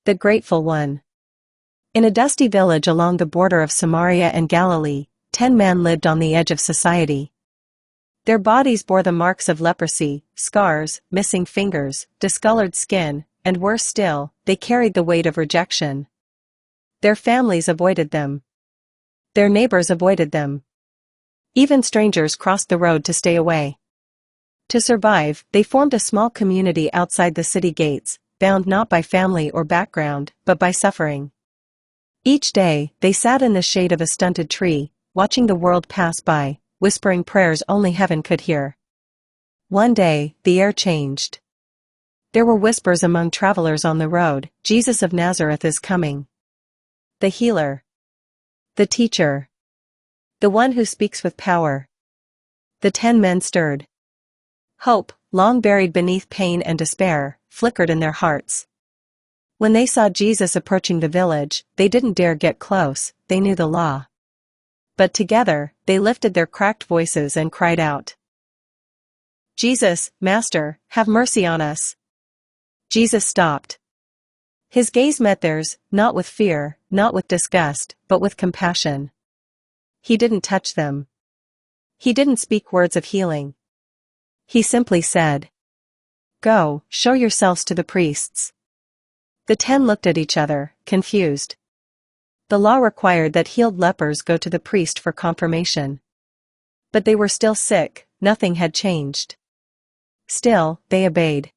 The Grateful One. In a dusty village along the border of Samaria and Galilee, 10 men lived on the edge of society. Their bodies bore the marks of leprosy, scars, missing fingers, discolored skin, and worse still, they carried the weight of rejection. Their families avoided them. Their neighbors avoided them. Even strangers crossed the road to stay away. To survive, they formed a small community outside the city gates, bound not by family or background, but by suffering. Each day, they sat in the shade of a stunted tree, watching the world pass by, whispering prayers only heaven could hear. One day, the air changed. There were whispers among travelers on the road, Jesus of Nazareth is coming. The healer. The teacher. The one who speaks with power. The 10 men stirred. Hope, long buried beneath pain and despair, flickered in their hearts. When they saw Jesus approaching the village, they didn't dare get close, they knew the law. But together, they lifted their cracked voices and cried out. Jesus, Master, have mercy on us. Jesus stopped. His gaze met theirs, not with fear, not with disgust, but with compassion. He didn't touch them. He didn't speak words of healing. He simply said, "Go, show yourselves to the priests." The 10 looked at each other, confused. The law required that healed lepers go to the priest for confirmation. But they were still sick, nothing had changed. Still, they obeyed.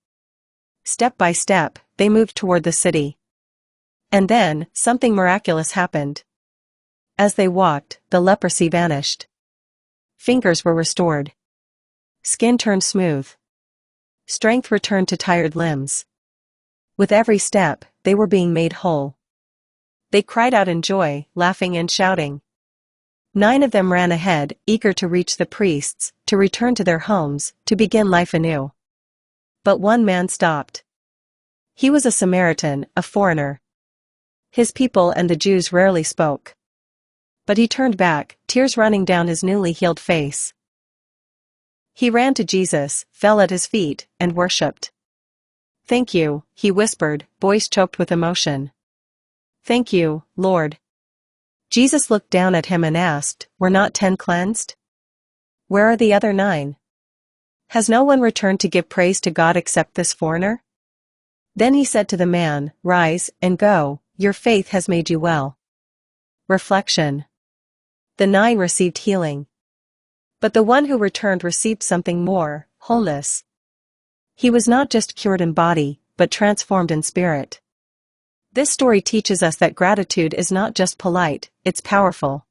Step by step, they moved toward the city. And then, something miraculous happened. As they walked, the leprosy vanished. Fingers were restored. Skin turned smooth. Strength returned to tired limbs. With every step, they were being made whole. They cried out in joy, laughing and shouting. 9 of them ran ahead, eager to reach the priests, to return to their homes, to begin life anew. But one man stopped. He was a Samaritan, a foreigner. His people and the Jews rarely spoke. But he turned back, tears running down his newly healed face. He ran to Jesus, fell at his feet, and worshipped. "Thank you," he whispered, voice choked with emotion. "Thank you, Lord." Jesus looked down at him and asked, "Were not 10 cleansed? Where are the other 9? Has no one returned to give praise to God except this foreigner?" Then he said to the man, "Rise and go, your faith has made you well." Reflection. The 9 received healing. But the one who returned received something more, wholeness. He was not just cured in body, but transformed in spirit. This story teaches us that gratitude is not just polite, it's powerful.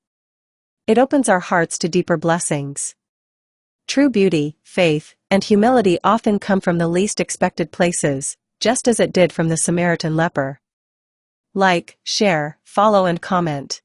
It opens our hearts to deeper blessings. True beauty, faith, and humility often come from the least expected places, just as it did from the Samaritan leper. Like, share, follow and comment.